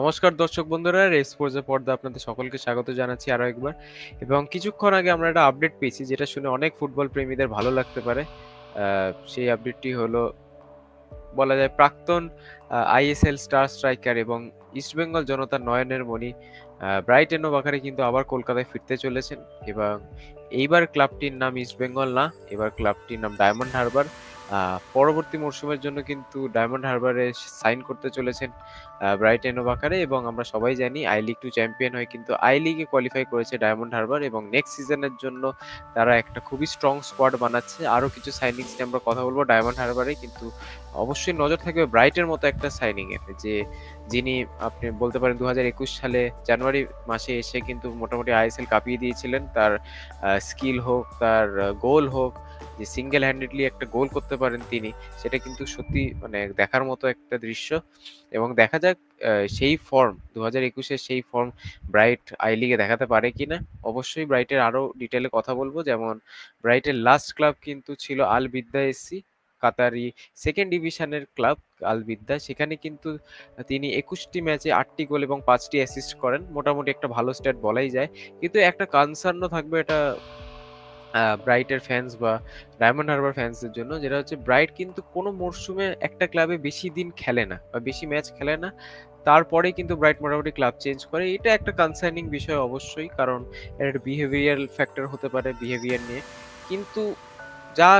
নমস্কার দর্শক বন্ধুরা, রেস স্পোর্টস এর পর্দা আপনাদের সকলকে স্বাগত জানাচ্ছি আরো একবার। এবং কিছুক্ষণ আগে আমরা একটা আপডেট পেয়েছি যেটা শুনে অনেক ফুটবল প্রেমীদের ভালো লাগতে পারে। সেই আপডেটটি হলো বলা যায় প্রাক্তন আইএসএল স্টার স্ট্রাইকার এবং ইস্টবেঙ্গল জনতার নয়নের মণি ব্রাইট এনো বাখারে কিন্তু আবার কলকাতায় ফিরতে চলেছেন। এবং এইবার ক্লাবটির নাম ইস্টবেঙ্গল না, এবার ক্লাবটির নাম ডায়মন্ড হারবার। পরবর্তী মরশুমের জন্য কিন্তু ডায়মন্ড হারবারে সাইন করতে চলেছেন ব্রাইট এনো বাখারে। এবং আমরা সবাই জানি আই লিগ 2 চ্যাম্পিয়ন হয়ে কিন্তু আই লিগে কোয়ালিফাই করেছে ডায়মন্ড হারবার, এবং নেক্সট সিজনের জন্য তারা একটা খুবই স্ট্রং স্কোয়াড বানাচ্ছে। আরো কিছু সাইনিংস নিয়ে আমরা কথা বলবো ডায়মন্ড হারবারে, কিন্তু অবশ্যই নজর থাকবে ব্রাইটের মতো একটা সাইনিং এর, যিনি আপনি বলতে পারেন 2021 সালে জানুয়ারি মাসে এসে কিন্তু মোটামুটি আইএসএল কাঁপিয়ে দিয়েছিলেন। তার স্কিল হোক, তার গোল হোক, যে সিঙ্গেল হ্যান্ডেডলি একটা গোল করতে পারেন তিনি, সেটা কিন্তু সত্যি মানে দেখার মতো একটা দৃশ্য। এবং দেখা যাক সেই ফর্ম 2021-এর সেই ফর্ম ব্রাইট আই লিগে দেখাতে পারে কিনা। অবশ্যই ব্রাইটের আরো ডিটেলে কথা বলবো। যেমন ব্রাইটের লাস্ট ক্লাব কিন্তু ছিল আল বিদ্যা এসসি, কাতারি সেকেন্ড ডিভিশনের ক্লাব আল বিদ্যা। সেখানে কিন্তু তিনি 21টি ম্যাচে 8টি গোল এবং 5টি অ্যাসিস্ট করেন, মোটামুটি একটা ভালো স্ট্যাট বলাই যায়। কিন্তু একটা কনসার্নও থাকবে এটা ব্রাইটের ফ্যান্স বা ডায়মন্ড হারবার ফ্যান্সদের জন্য, যেটা হচ্ছে ব্রাইট কিন্তু কোনো মরশুমে একটা ক্লাবে বেশি দিন খেলে না বা বেশি ম্যাচ খেলে না। তারপরে কিন্তু ব্রাইট মোটামুটি ক্লাব চেঞ্জ করে। এটা একটা কনসার্নিং বিষয় অবশ্যই, কারণ এর একটা বিহেভিয়ারাল ফ্যাক্টর হতে পারে বিহেভিয়ার নিয়ে। কিন্তু যা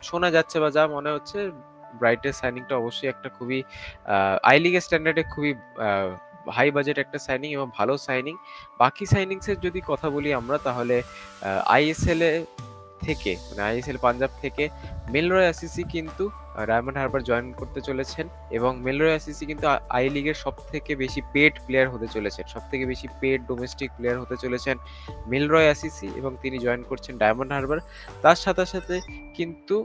শোনা যাচ্ছে বা যা মনে হচ্ছে, ব্রাইটের সাইনিংটা অবশ্যই একটা খুবই আই লিগের স্ট্যান্ডার্ডে খুবই হাই বাজেট একটা সাইনিং এবং ভালো সাইনিং। বাকি সাইনিংস এর যদি কথা বলি আমরা, তাহলে আইএসএল এ থেকে মানে আইএসএল পাঞ্জাব থেকে মিলরয় আসিসি কিন্তু ডায়মন্ড হারবার জয়েন করতে চলেছেন। এবং মিলরয় আসিসি কিন্তু আই লিগের সব থেকে বেশি পেড প্লেয়ার হতে চলেছেন, সব থেকে বেশি পেড ডোমেস্টিক প্লেয়ার হতে চলেছেন মিলরয় আসিসি, এবং তিনি জয়েন করছেন ডায়মন্ড হারবার। তার সাথে সাথে কিন্তু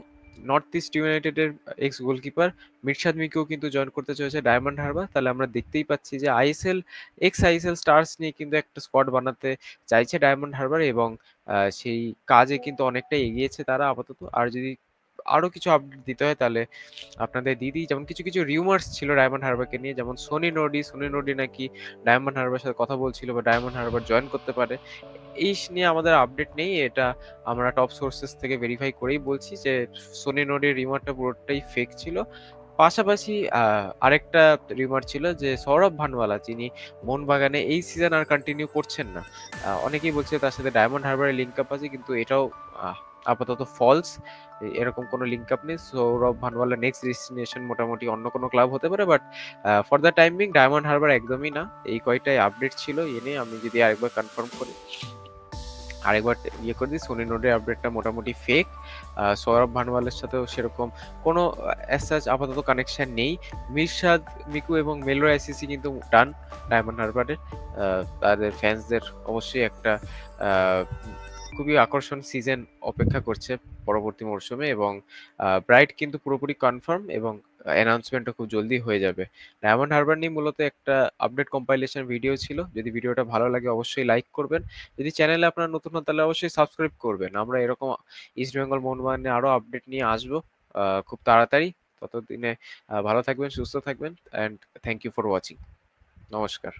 নর্থ ইস্ট ইউনাইটেডের এক্স গোলকিপার মিরশাদ মিকেও কিন্তু জয়েন করতে চলেছে ডায়মন্ড হারবার। তাহলে আমরা দেখতেই পাচ্ছি যে আইএসএল এক্স আইএসএল স্টার্স নিয়ে কিন্তু একটা স্কোয়াড বানাতে চাইছে ডায়মন্ড হারবার, এবং সেই কাজে কিন্তু অনেকটাই এগিয়েছে তারা আপাতত। আর যদি আরো কিছু আপডেট দিতে হয় তাহলে আপনাদের দিদি, যেমন কিছু কিছু রিউমার্স ছিল ডায়মন্ড হারবারকে নিয়ে, যেমন সোনি নডি নাকি ডায়মন্ড হারবার সাথে কথা বলছিল বা ডায়মন্ড হারবার জয়েন করতে পারে। এই নিয়ে আমাদের আপডেট নেই, এটা আমরা টপ সোর্সেস থেকে ভেরিফাই করেই বলছি যে সোনি নোডের রিউমারটা পুরোটাই ফেক ছিল। পাশাপাশি আরেকটা রিউমার ছিল যে সৌরভ ভানওয়ালা, যিনি মোহনবাগানে এই সিজন আর কন্টিনিউ করছেন না। অনেকেই বলছে তার সাথে ডায়মন্ড হারবারের লিঙ্ক আপ আছে, কিন্তু এটাও আপাতত ফলস। এরকম কোনো লিঙ্ক আপ নেই। সৌরভ ভানওয়ালা নেক্সট ডেস্টিনেশন মোটামুটি অন্য কোনো ক্লাব হতে পারে, but for the time being diamond Harbour একদমই না। এই কয়টাই আপডেট ছিল। এ নিয়ে আমি যদি আরেকবার কনফার্ম করি, আরেকবার ইয়ে করে দিই, সোনি নোডের আপডেটটা মোটামুটি ফেক। সৌরভ ভানওয়ালের সাথেও সেরকম কোনো অ্যাজ আপাতত কানেকশন নেই। মিরশাদ মিকু এবং মেলরয় আইসিসি কিন্তু ডান ডায়মন্ড হারবারের। তাদের ফ্যান্সদের অবশ্যই একটা আহ, খুবই আকর্ষণ সিজন অপেক্ষা করছে পরবর্তী মরশুমে। এবং ব্রাইট কিন্তু পুরোপুরি কনফার্ম, এবং অ্যানাউন্সমেন্টও খুব জলদি হয়ে যাবে। ডায়মন্ড হারবার নিয়ে মূলত একটা আপডেট কম্পাইলেশন ভিডিও ছিল। যদি ভিডিওটা ভালো লাগে অবশ্যই লাইক করবেন। যদি চ্যানেলে আপনারা নতুন হন তাহলে অবশ্যই সাবস্ক্রাইব করবেন। আমরা এরকম ইস্ট বেঙ্গল মোহনবাগান নিয়ে আরো আপডেট নিয়ে আসবো খুব তাড়াতাড়ি। ততদিনে ভালো থাকবেন, সুস্থ থাকবেন, and thank you for watching. নমস্কার।